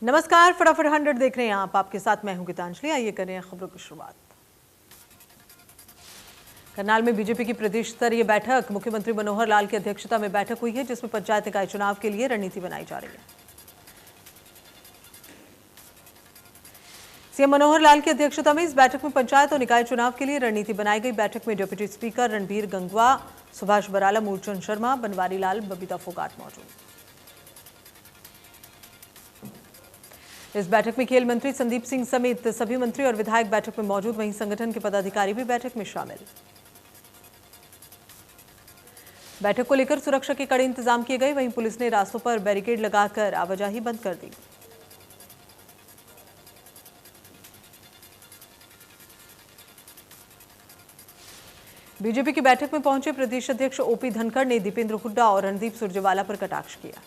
नमस्कार, फटाफट 100 देख रहे हैं आप। आपके साथ मैं हूं गीतांजलि। आइए करें खबरों की शुरुआत। करनाल में बीजेपी की प्रदेश स्तरीय बैठक, मुख्यमंत्री मनोहर लाल की अध्यक्षता में बैठक हुई है, जिसमें पंचायत निकाय चुनाव के लिए रणनीति बनाई जा रही है। सीएम मनोहर लाल की अध्यक्षता में इस बैठक में पंचायत और निकाय चुनाव के लिए रणनीति बनाई गई। बैठक में डिप्टी स्पीकर रणबीर गंगवा, सुभाष बराला, मूलचंद शर्मा, बनवारी लाल, बबीता फोगाट मौजूद। इस बैठक में खेल मंत्री संदीप सिंह समेत सभी मंत्री और विधायक बैठक में मौजूद। वहीं संगठन के पदाधिकारी भी बैठक में शामिल। बैठक को लेकर सुरक्षा के कड़े इंतजाम किए गए। वहीं पुलिस ने रास्तों पर बैरिकेड लगाकर आवाजाही बंद कर दी। बीजेपी की बैठक में पहुंचे प्रदेश अध्यक्ष ओपी धनखड़ ने दीपेंद्र हुड्डा और रणदीप सुरजेवाला पर कटाक्ष किया।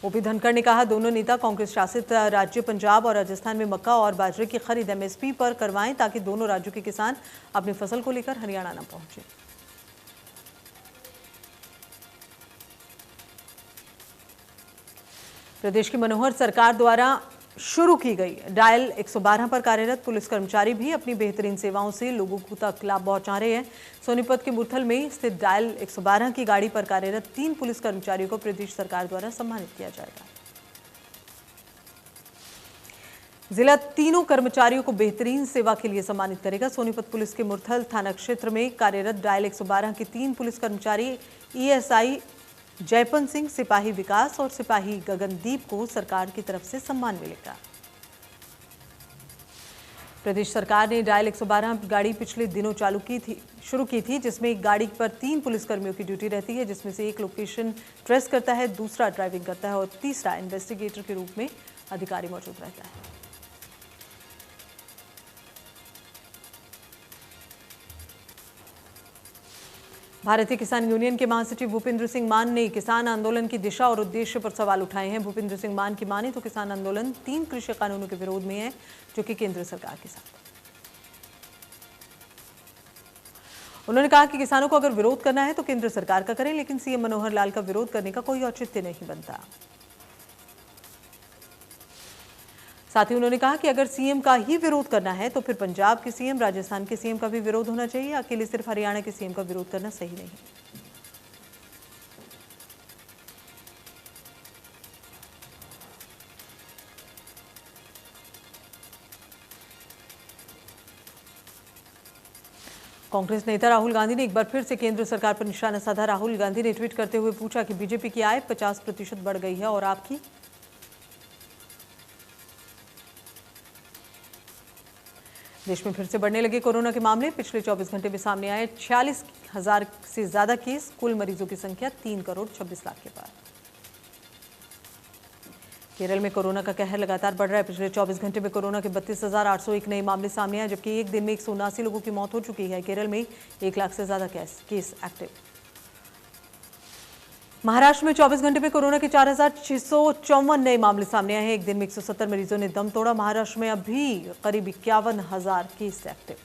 ओपी धनखड़ ने कहा, दोनों नेता कांग्रेस शासित राज्य पंजाब और राजस्थान में मक्का और बाजरे की खरीद एमएसपी पर करवाएं, ताकि दोनों राज्यों के किसान अपनी फसल को लेकर हरियाणा न पहुंचे। प्रदेश की मनोहर सरकार द्वारा शुरू की गई डायल 112 पर कार्यरत पुलिस कर्मचारी भी अपनी बेहतरीन सेवाओं से लोगों को तक लाभ पहुंचा रहे हैं। सोनीपत के मुरथल में स्थित डायल 112 की गाड़ी पर कार्यरत 3 पुलिस कर्मचारियों को प्रदेश सरकार द्वारा सम्मानित किया जाएगा। जिला तीनों कर्मचारियों को बेहतरीन सेवा के लिए सम्मानित करेगा। सोनीपत पुलिस के मुरथल थाना क्षेत्र में कार्यरत डायल 112 के 3 पुलिस कर्मचारी ईएसआई जयपन सिंह, सिपाही विकास और सिपाही गगनदीप को सरकार की तरफ से सम्मान मिलेगा। प्रदेश सरकार ने डायल 112 गाड़ी पिछले दिनों शुरू की थी, जिसमें एक गाड़ी पर 3 पुलिसकर्मियों की ड्यूटी रहती है, जिसमें से एक लोकेशन ट्रेस करता है, दूसरा ड्राइविंग करता है और तीसरा इन्वेस्टिगेटर के रूप में अधिकारी मौजूद रहता है। भारतीय किसान यूनियन के महासचिव भूपेंद्र सिंह मान ने किसान आंदोलन की दिशा और उद्देश्य पर सवाल उठाए हैं। भूपेंद्र सिंह मान की माने तो किसान आंदोलन 3 कृषि कानूनों के विरोध में है, जो कि केंद्र सरकार के साथ। उन्होंने कहा कि किसानों को अगर विरोध करना है तो केंद्र सरकार का करें, लेकिन सीएम मनोहर लाल का विरोध करने का कोई औचित्य नहीं बनता। साथ ही उन्होंने कहा कि अगर सीएम का ही विरोध करना है तो फिर पंजाब के सीएम, राजस्थान के सीएम का भी विरोध होना चाहिए। अकेले सिर्फ हरियाणा के सीएम का विरोध करना सही नहीं। कांग्रेस नेता राहुल गांधी ने एक बार फिर से केंद्र सरकार पर निशाना साधा। राहुल गांधी ने ट्वीट करते हुए पूछा कि बीजेपी की आय 50% बढ़ गई है और आपकी? देश में फिर से बढ़ने लगे कोरोना के मामले। पिछले 24 घंटे में सामने आए 46,000 से ज्यादा केस। कुल मरीजों की संख्या 3 करोड़ 26 लाख के पार। केरल में कोरोना का कहर लगातार बढ़ रहा है। पिछले 24 घंटे में कोरोना के 32,801 नए मामले सामने आए, जबकि एक दिन में 179 लोगों की मौत हो चुकी है। केरल में 1 लाख से ज्यादा केस एक्टिव। महाराष्ट्र में 24 घंटे में कोरोना के 4,654 नए मामले सामने आए हैं। एक दिन में 170 मरीजों ने दम तोड़ा। महाराष्ट्र में अभी करीब 51,000 केस एक्टिव।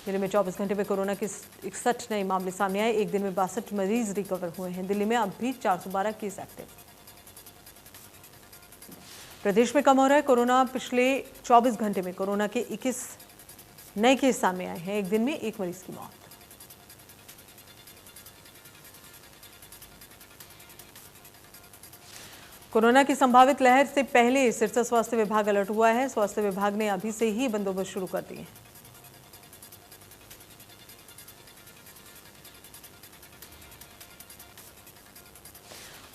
दिल्ली में 24 घंटे में कोरोना के 61 नए मामले सामने आए। एक दिन में 62 मरीज रिकवर हुए हैं। दिल्ली में अब भी 412 केस एक्टिव। प्रदेश में कम हो रहा है कोरोना। पिछले 24 घंटे में कोरोना के 21 नए केस सामने आए हैं। एक दिन में 1 मरीज की मौत। कोरोना की संभावित लहर से पहले सिरसा स्वास्थ्य विभाग अलर्ट हुआ है। स्वास्थ्य विभाग ने अभी से ही बंदोबस्त शुरू कर दिए हैं।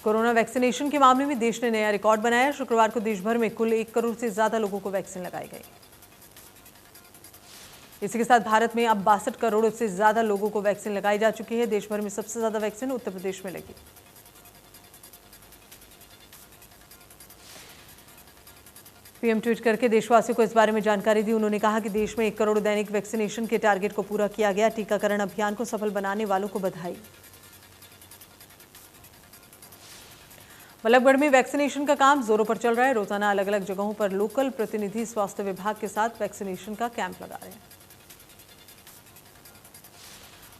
कोरोना वैक्सीनेशन के मामले में देश ने नया रिकॉर्ड बनाया। शुक्रवार को देश भर में कुल 1 करोड़ से ज्यादा लोगों को वैक्सीन लगाई गई। इसी के साथ भारत में अब 62 करोड़ से ज्यादा लोगों को वैक्सीन लगाई जा चुकी है। देश भर में सबसे ज्यादा वैक्सीन उत्तर प्रदेश में लगी। पीएम ट्वीट करके देशवासियों को इस बारे में जानकारी दी। उन्होंने कहा कि देश में 1 करोड़ दैनिक वैक्सीनेशन के टारगेट को पूरा किया गया। टीकाकरण अभियान को सफल बनाने वालों को बधाई। बल्लभगढ़ में वैक्सीनेशन का काम जोरों पर चल रहा है। रोजाना अलग अलग जगहों पर लोकल प्रतिनिधि स्वास्थ्य विभाग के साथ वैक्सीनेशन का कैंप लगा रहे हैं।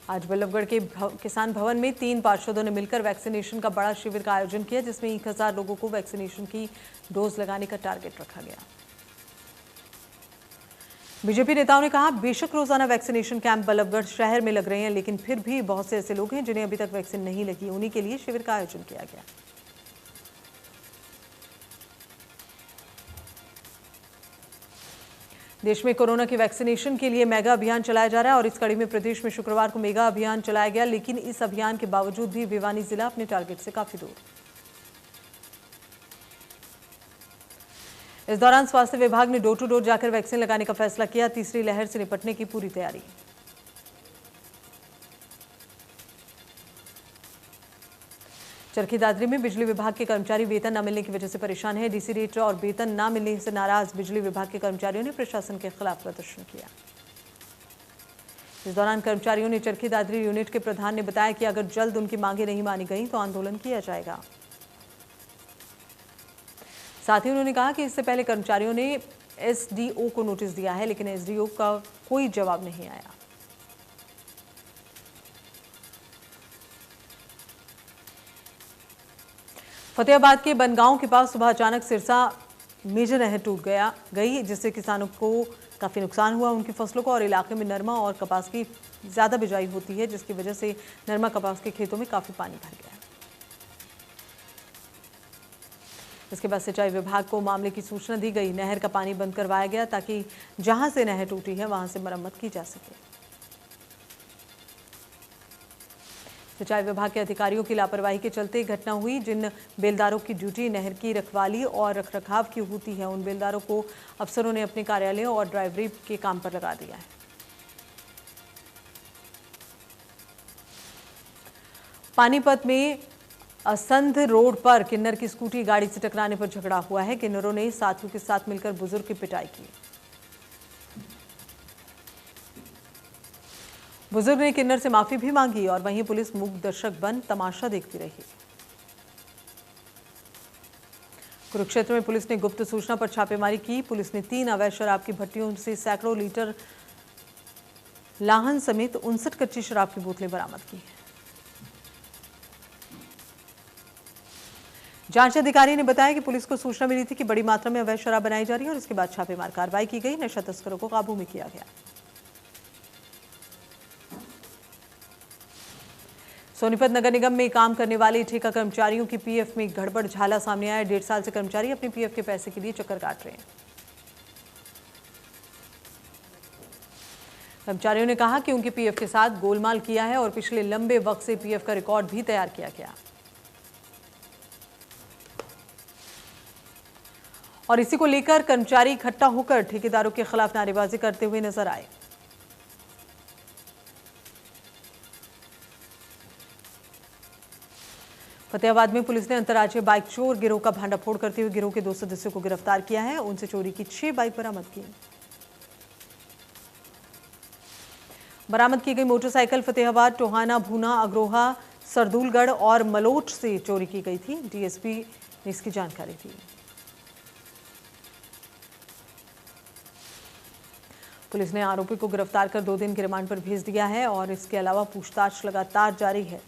आज बल्लभगढ़ के किसान भवन में 3 पार्षदों ने मिलकर वैक्सीनेशन का बड़ा शिविर का आयोजन किया, जिसमें 1000 लोगों को वैक्सीनेशन की डोज लगाने का टारगेट रखा गया। बीजेपी नेताओं ने कहा, बेशक रोजाना वैक्सीनेशन कैंप बल्लभगढ़ शहर में लग रहे हैं, लेकिन फिर भी बहुत से ऐसे लोग हैं जिन्हें अभी तक वैक्सीन नहीं लगी। उन्हीं के लिए शिविर का आयोजन किया गया। देश में कोरोना की वैक्सीनेशन के लिए मेगा अभियान चलाया जा रहा है और इस कड़ी में प्रदेश में शुक्रवार को मेगा अभियान चलाया गया, लेकिन इस अभियान के बावजूद भी भिवानी जिला अपने टारगेट से काफी दूर। इस दौरान स्वास्थ्य विभाग ने डोर टू डोर जाकर वैक्सीन लगाने का फैसला किया। तीसरी लहर से निपटने की पूरी तैयारी। चरखी दादरी में बिजली विभाग के कर्मचारी वेतन न मिलने की वजह से परेशान हैं। डीसी रेट और वेतन न मिलने से नाराज बिजली विभाग के कर्मचारियों ने प्रशासन के खिलाफ प्रदर्शन किया। इस दौरान कर्मचारियों ने चरखी दादरी यूनिट के प्रधान ने बताया कि अगर जल्द उनकी मांगे नहीं मानी गई तो आंदोलन किया जाएगा। साथ ही उन्होंने कहा कि इससे पहले कर्मचारियों ने एसडीओ को नोटिस दिया है, लेकिन एसडीओ का कोई जवाब नहीं आया। फतेहाबाद के बनगांव के पास सुबह अचानक सिरसा मेजर नहर टूट गई, जिससे किसानों को काफी नुकसान हुआ। उनकी फसलों को और इलाके में नरमा और कपास की ज्यादा बिजाई होती है, जिसकी वजह से नरमा कपास के खेतों में काफी पानी भर गया। इसके बाद सिंचाई विभाग को मामले की सूचना दी गई। नहर का पानी बंद करवाया गया ताकि जहां से नहर टूटी है वहां से मरम्मत की जा सके। सिंचाई विभाग के अधिकारियों की लापरवाही के चलते घटना हुई। जिन बेलदारों की ड्यूटी नहर की रखवाली और रखरखाव की होती है, उन बेलदारों को अफसरों ने अपने कार्यालयों और ड्राइवरी के काम पर लगा दिया है। पानीपत में असंध रोड पर किन्नर की स्कूटी गाड़ी से टकराने पर झगड़ा हुआ है। किन्नरों ने साथियों के साथ मिलकर बुजुर्ग की पिटाई की। बुजुर्ग ने किन्नर से माफी भी मांगी और वहीं पुलिस मूक दर्शक बन तमाशा देखती रही। कुरुक्षेत्र में पुलिस ने गुप्त सूचना पर छापेमारी की। पुलिस ने 3 अवैध शराब की भट्टियों से सैकड़ों लीटर लाहन समेत 59 कच्ची शराब की बोतलें बरामद की। जांच अधिकारी ने बताया कि पुलिस को सूचना मिली थी कि बड़ी मात्रा में अवैध शराब बनाई जा रही है और इसके बाद छापेमार कार्रवाई की गई। नशा तस्करों को काबू में किया गया। सोनीपत नगर निगम में काम करने वाले ठेका कर्मचारियों की पीएफ में गड़बड़ झाला सामने आया। 1.5 साल से कर्मचारी अपने पीएफ के पैसे के लिए चक्कर काट रहे हैं। कर्मचारियों ने कहा कि उनके पीएफ के साथ गोलमाल किया है और पिछले लंबे वक्त से पीएफ का रिकॉर्ड भी तैयार किया गया और इसी को लेकर कर्मचारी इकट्ठा होकर ठेकेदारों के खिलाफ नारेबाजी करते हुए नजर आए। फतेहाबाद में पुलिस ने अंतर्राज्यीय बाइक चोर गिरोह का भांडाफोड़ करते हुए गिरोह के 2 सदस्यों को गिरफ्तार किया है। उनसे चोरी की 6 बाइक बरामद की। बरामद की गई मोटरसाइकिल फतेहाबाद, टोहाना, भूना, अग्रोहा, सरदूलगढ़ और मलोट से चोरी की गई थी। डीएसपी ने इसकी जानकारी दी। पुलिस ने आरोपी को गिरफ्तार कर 2 दिन के रिमांड पर भेज दिया है और इसके अलावा पूछताछ लगातार जारी है।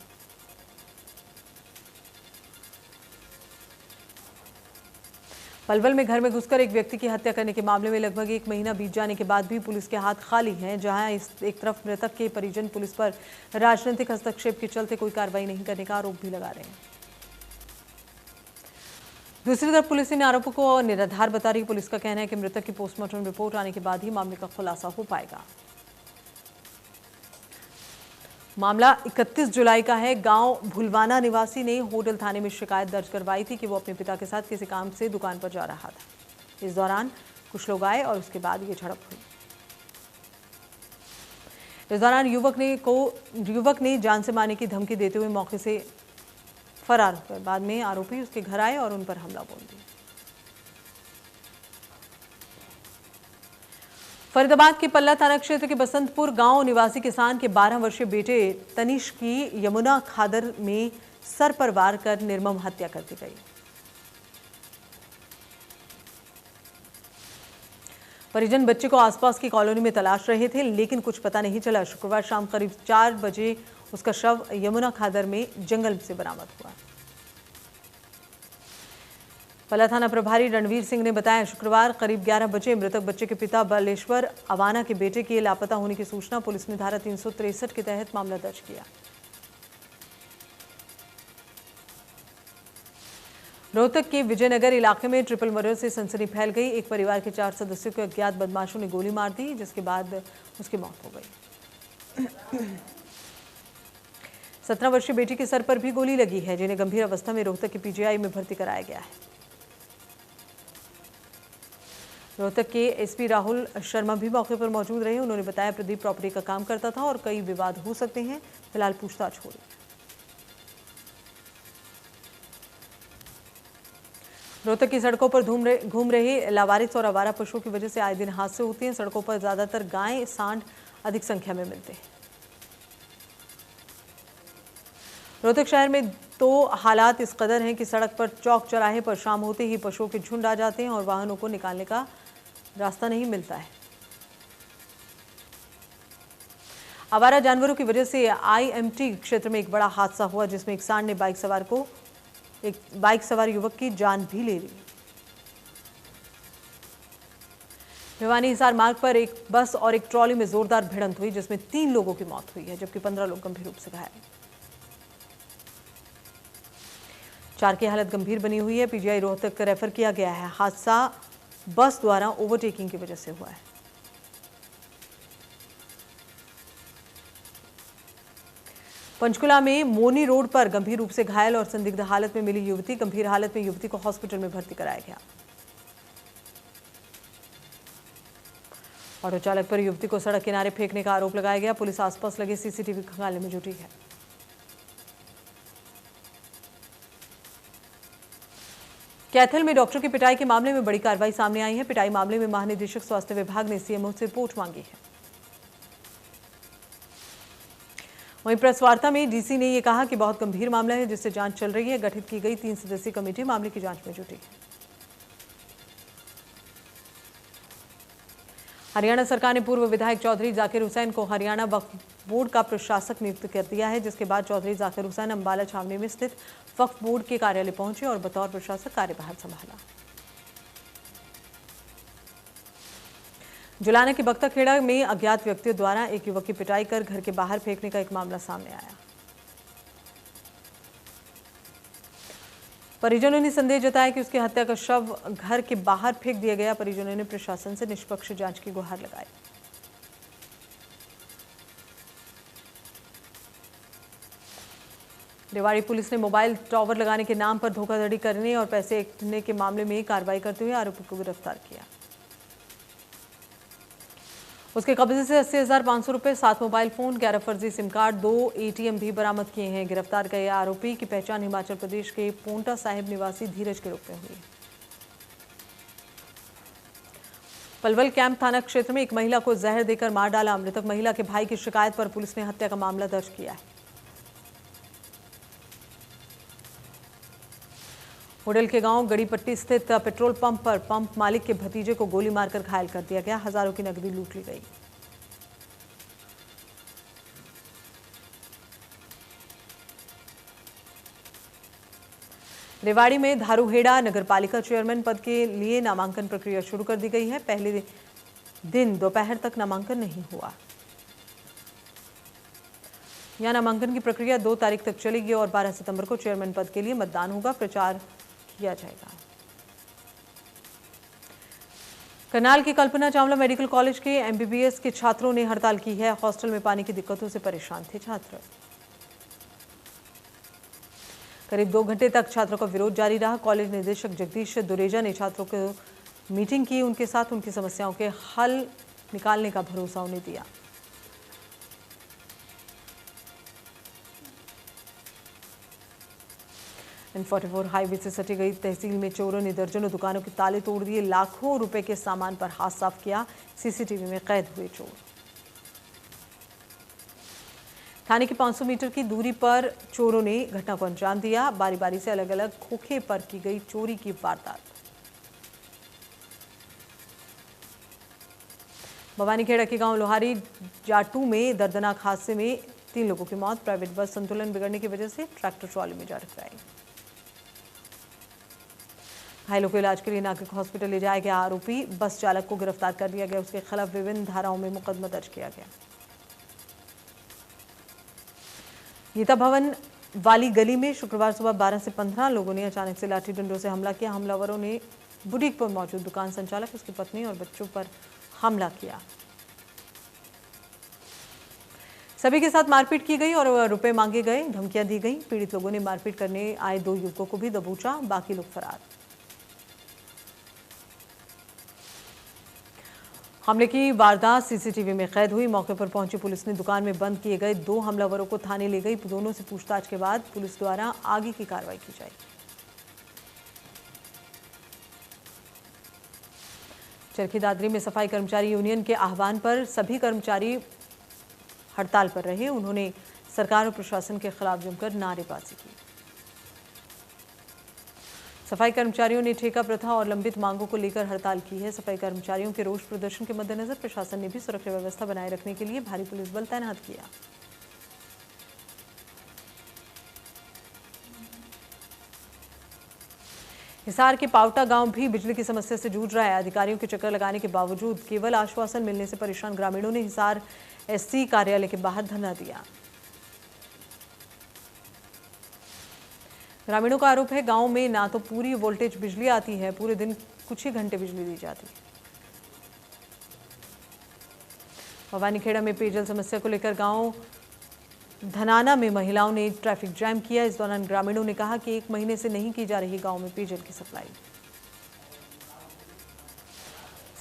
पलवल में घर में घुसकर एक व्यक्ति की हत्या करने के मामले में लगभग 1 महीना बीत जाने के बाद भी पुलिस के हाथ खाली हैं। जहां एक तरफ मृतक के परिजन पुलिस पर राजनीतिक हस्तक्षेप के चलते कोई कार्रवाई नहीं करने का आरोप भी लगा रहे हैं। दूसरी तरफ पुलिस इन आरोपों को निराधार बता रही है। पुलिस का कहना है कि मृतक की पोस्टमार्टम रिपोर्ट आने के बाद ही मामले का खुलासा हो पाएगा। मामला 31 जुलाई का है। गांव भुलवाना निवासी ने होटल थाने में शिकायत दर्ज करवाई थी कि वो अपने पिता के साथ किसी काम से दुकान पर जा रहा था। इस दौरान कुछ लोग आए और उसके बाद ये झड़प हुई। इस दौरान युवक ने जान से मारने की धमकी देते हुए मौके से फरार हो गए। बाद में आरोपी उसके घर आए और उन पर हमला बोल दिया। फरीदाबाद के पल्ला थाना क्षेत्र के बसंतपुर गांव निवासी किसान के 12 वर्षीय बेटे तनिष की यमुना खादर में सर पर वार कर निर्मम हत्या कर दी गई। परिजन बच्चे को आसपास की कॉलोनी में तलाश रहे थे, लेकिन कुछ पता नहीं चला। शुक्रवार शाम करीब 4 बजे उसका शव यमुना खादर में जंगल से बरामद हुआ। पला थाना प्रभारी रणवीर सिंह ने बताया, शुक्रवार करीब 11 बजे मृतक बच्चे के पिता बालेश्वर अवाना के बेटे के लापता होने की सूचना पुलिस ने धारा 363 के तहत मामला दर्ज किया। रोहतक के विजयनगर इलाके में ट्रिपल मर्डर से सनसनी फैल गई। एक परिवार के 4 सदस्यों को अज्ञात बदमाशों ने गोली मार दी, जिसके बाद उसकी मौत हो गई। 17 वर्षीय बेटी के सर पर भी गोली लगी है, जिन्हें गंभीर अवस्था में रोहतक के पीजीआई में भर्ती कराया गया है। रोहतक के एसपी राहुल शर्मा भी मौके पर मौजूद रहे। उन्होंने बताया, प्रदीप प्रॉपर्टी का काम करता था और कई विवाद हो सकते हैं। फिलहाल पूछताछ हो रही है। रोहतक की सड़कों पर घूम रहे लावारिस और आवारा पशुओं की वजह से आए दिन हादसे होते हैं। सड़कों पर ज्यादातर गाय सांड अधिक संख्या में मिलते हैं। रोहतक शहर में तो हालात इस कदर हैं कि सड़क पर चौक चौराहे पर शाम होते ही पशुओं के झुंड आ जाते हैं और वाहनों को निकालने का रास्ता नहीं मिलता है। आवारा जानवरों की वजह से आईएमटी क्षेत्र में एक बड़ा हादसा हुआ, जिसमें एक सांड ने एक बाइक सवार युवक की जान भी ले ली। भिवानी हिसार मार्ग पर एक बस और एक ट्रॉली में जोरदार भिड़ंत हुई, जिसमें 3 लोगों की मौत हुई है, जबकि 15 लोग गंभीर रूप से घायल। 4 की हालत गंभीर बनी हुई है। पीजीआई रोहतक रेफर किया गया है। हादसा बस द्वारा ओवरटेकिंग की वजह से हुआ है। पंचकुला में मोनी रोड पर गंभीर रूप से घायल और संदिग्ध हालत में मिली युवती। गंभीर हालत में युवती को हॉस्पिटल में भर्ती कराया गया। ऑटो चालक पर युवती को सड़क किनारे फेंकने का आरोप लगाया गया। पुलिस आसपास लगे सीसीटीवी खंगालने में जुटी है। कैथल में डॉक्टर की पिटाई के मामले में बड़ी कार्रवाई सामने आई है। पिटाई मामले में महानिदेशक स्वास्थ्य विभाग ने सीएमओ से रिपोर्ट मांगी है। वहीं प्रेस वार्ता में डीसी ने यह कहा कि बहुत गंभीर मामला है, जिससे जांच चल रही है। गठित की गई 3 सदस्यीय कमेटी मामले की जांच में जुटी है। हरियाणा सरकार ने पूर्व विधायक चौधरी जाकिर हुसैन को हरियाणा वक्फ बोर्ड का प्रशासक नियुक्त कर दिया है, जिसके बाद चौधरी जाकिर हुसैन अंबाला छावनी में स्थित वक्फ बोर्ड के कार्यालय पहुंचे और बतौर प्रशासक कार्यभार संभाला। जुलाना के बख्ताखेड़ा में अज्ञात व्यक्तियों द्वारा एक युवक की पिटाई कर घर के बाहर फेंकने का एक मामला सामने आया। परिजनों ने संदेह जताया कि उसकी हत्या का शव घर के बाहर फेंक दिया गया। परिजनों ने प्रशासन से निष्पक्ष जांच की गुहार लगाई। रेवाड़ी पुलिस ने मोबाइल टावर लगाने के नाम पर धोखाधड़ी करने और पैसे ऐंठने के मामले में कार्रवाई करते हुए आरोपी को गिरफ्तार किया। उसके कब्जे से 80,500 रुपए, 7 मोबाइल फोन, 11 फर्जी सिम कार्ड, 2 एटीएम भी बरामद किए हैं। गिरफ्तार गए आरोपी की पहचान हिमाचल प्रदेश के पोंटा साहिब निवासी धीरज के रूप में हुई। पलवल कैंप थाना क्षेत्र में एक महिला को जहर देकर मार डाला। मृतक महिला के भाई की शिकायत पर पुलिस ने हत्या का मामला दर्ज किया है। होडल के गांव गड़ीपट्टी स्थित पेट्रोल पंप पर पंप मालिक के भतीजे को गोली मारकर घायल कर दिया गया। हजारों की नकदी लूट ली गई। रेवाड़ी में धारूहेड़ा नगरपालिका चेयरमैन पद के लिए नामांकन प्रक्रिया शुरू कर दी गई है। पहले दिन दोपहर तक नामांकन नहीं हुआ। यहां नामांकन की प्रक्रिया 2 तारीख तक चलेगी और 12 सितंबर को चेयरमैन पद के लिए मतदान होगा। प्रचार किया जाएगा। करनाल के कल्पना चावला मेडिकल कॉलेज के एमबीबीएस के छात्रों ने हड़ताल की है। हॉस्टल में पानी की दिक्कतों से परेशान थे छात्र। करीब 2 घंटे तक छात्रों का विरोध जारी रहा। कॉलेज निदेशक जगदीश दुरेजा ने छात्रों को मीटिंग की, उनके साथ उनकी समस्याओं के हल निकालने का भरोसा उन्हें दिया। N44 हाईवे से सटी गई तहसील में चोरों ने दर्जनों दुकानों के ताले तोड़ दिए। लाखों रुपए के सामान पर हाथ साफ किया। सीसीटीवी में कैद हुए चोर। थाने की 500 मीटर की दूरी पर चोरों ने घटना को अंजाम दिया। बारी बारी से अलग अलग खोखे पर की गई चोरी की वारदात। भवानीखेड़ा के गांव लोहारी जाटू में दर्दनाक हादसे में 3 लोगों की मौत। प्राइवेट बस संतुलन बिगड़ने की वजह से ट्रैक्टर ट्रॉली में जा टकराई। घायलों को इलाज के लिए नागरिक हॉस्पिटल ले जाया गया। आरोपी बस चालक को गिरफ्तार कर लिया गया। उसके खिलाफ विभिन्न धाराओं में मुकदमा दर्ज किया गया। गीता भवन वाली गली में शुक्रवार सुबह 12 से 15 लोगों ने अचानक से लाठी डंडों से हमला किया। हमलावरों ने बुटीक पर मौजूद दुकान संचालक, उसकी पत्नी और बच्चों पर हमला किया। सभी के साथ मारपीट की गई और रुपए मांगे गए, धमकियां दी गई। पीड़ित लोगों ने मारपीट करने आए 2 युवकों को भी दबोचा, बाकी लोग फरार। हमले की वारदात सीसीटीवी में कैद हुई। मौके पर पहुंची पुलिस ने दुकान में बंद किए गए 2 हमलावरों को थाने ले गई। दोनों से पूछताछ के बाद पुलिस द्वारा आगे की कार्रवाई की जाएगी। चरखी दादरी में सफाई कर्मचारी यूनियन के आह्वान पर सभी कर्मचारी हड़ताल पर रहे। उन्होंने सरकार और प्रशासन के खिलाफ जमकर नारेबाजी की। सफाई कर्मचारियों ने ठेका प्रथा और लंबित मांगों को लेकर हड़ताल की है। सफाई कर्मचारियों के रोष प्रदर्शन के मद्देनजर प्रशासन ने भी सुरक्षा व्यवस्था बनाए रखने के लिए भारी पुलिस बल तैनात किया। हिसार के पावटा गांव भी बिजली की समस्या से जूझ रहा है। अधिकारियों के चक्कर लगाने के बावजूद केवल आश्वासन मिलने से परेशान ग्रामीणों ने हिसार एससी कार्यालय के बाहर धरना दिया। ग्रामीणों का आरोप है गांव में ना तो पूरी वोल्टेज बिजली आती है, पूरे दिन कुछ ही घंटे बिजली दी जाती है। भवानीखेड़ा में पेयजल समस्या को लेकर गांव धनाना में महिलाओं ने ट्रैफिक जैम किया। इस दौरान ग्रामीणों ने कहा कि 1 महीने से नहीं की जा रही गांव में पेयजल की सप्लाई।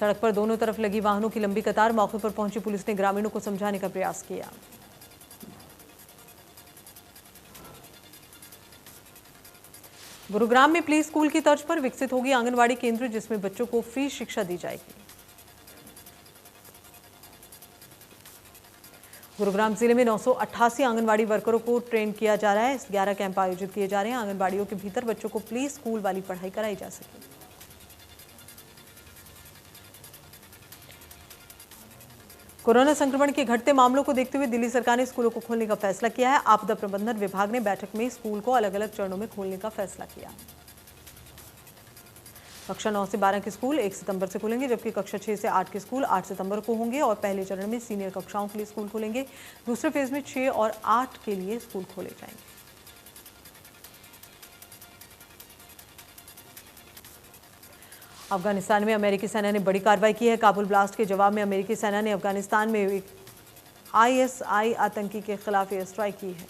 सड़क पर दोनों तरफ लगी वाहनों की लंबी कतार। मौके पर पहुंची पुलिस ने ग्रामीणों को समझाने का प्रयास किया। गुरुग्राम में प्ले स्कूल की तर्ज पर विकसित होगी आंगनवाड़ी केंद्र, जिसमें बच्चों को फ्री शिक्षा दी जाएगी। गुरुग्राम जिले में 988 आंगनवाड़ी वर्करों को ट्रेन किया जा रहा है। 11 कैंप आयोजित किए जा रहे हैं। आंगनवाड़ियों के भीतर बच्चों को प्ले स्कूल वाली पढ़ाई कराई जा सके। कोरोना संक्रमण के घटते मामलों को देखते हुए दिल्ली सरकार ने स्कूलों को खोलने का फैसला किया है। आपदा प्रबंधन विभाग ने बैठक में स्कूल को अलग अलग चरणों में खोलने का फैसला किया। कक्षा 9 से 12 के स्कूल 1 सितंबर से खुलेंगे, जबकि कक्षा 6 से 8 के स्कूल 8 सितंबर को होंगे और पहले चरण में सीनियर कक्षाओं के लिए स्कूल खुलेंगे। दूसरे फेज में 6 और 8 के लिए स्कूल खोले जाएंगे। अफगानिस्तान में अमेरिकी सेना ने बड़ी कार्रवाई की है। काबुल ब्लास्ट के जवाब में अमेरिकी सेना ने अफगानिस्तान में एक आईएसआई आतंकी के खिलाफ एयर स्ट्राइक की है।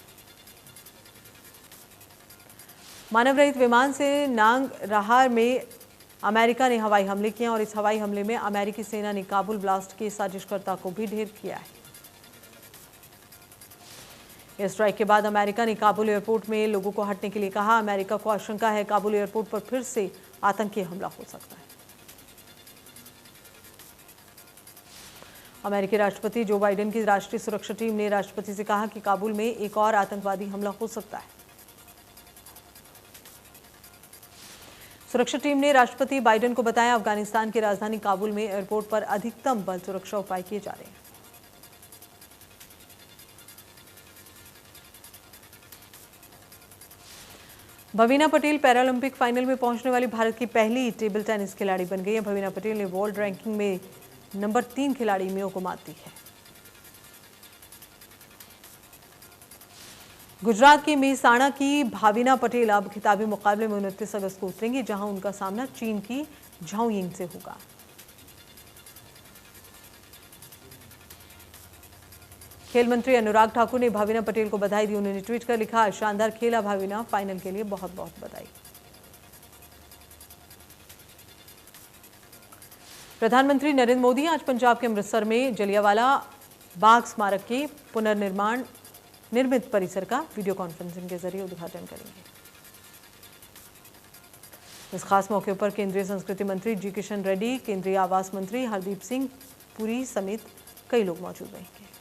मानव रहित विमान से नांग रहार में अमेरिका ने हवाई हमले किए और इस हवाई हमले में अमेरिकी सेना ने काबुल ब्लास्ट के साजिशकर्ता को भी ढेर किया है। एयर स्ट्राइक के बाद अमेरिका ने काबुल एयरपोर्ट में लोगों को हटने के लिए कहा। अमेरिका को आशंका है काबुल एयरपोर्ट पर फिर से आतंकी हमला हो सकता है। अमेरिकी राष्ट्रपति जो बाइडेन की राष्ट्रीय सुरक्षा टीम ने राष्ट्रपति से कहा कि काबुल में एक और आतंकवादी हमला हो सकता है। सुरक्षा टीम ने राष्ट्रपति बाइडेन को बताया अफगानिस्तान की राजधानी काबुल में एयरपोर्ट पर अधिकतम बल सुरक्षा उपाय किए जा रहे हैं। भवीना पटेल पैरालंपिक फाइनल में पहुंचने वाली भारत की पहली टेबल टेनिस खिलाड़ी बन गई है। भवीना पटेल ने वर्ल्ड रैंकिंग में नंबर 3 खिलाड़ी मियो को मात दी है। गुजरात के मेहसाणा की भाविना पटेल अब खिताबी मुकाबले में 29 अगस्त को उतरेंगी, जहां उनका सामना चीन की झाओ यिंग से होगा। खेल मंत्री अनुराग ठाकुर ने भाविना पटेल को बधाई दी। उन्होंने ट्वीट कर लिखा, शानदार खेला भाविना, फाइनल के लिए बहुत बहुत बधाई। प्रधानमंत्री नरेंद्र मोदी आज पंजाब के अमृतसर में जलियांवाला बाग स्मारक के पुनर्निर्माण निर्मित परिसर का वीडियो कॉन्फ्रेंसिंग के जरिए उद्घाटन करेंगे। इस खास मौके पर केंद्रीय संस्कृति मंत्री जी किशन रेड्डी, केंद्रीय आवास मंत्री हरदीप सिंह पुरी समेत कई लोग मौजूद रहेंगे।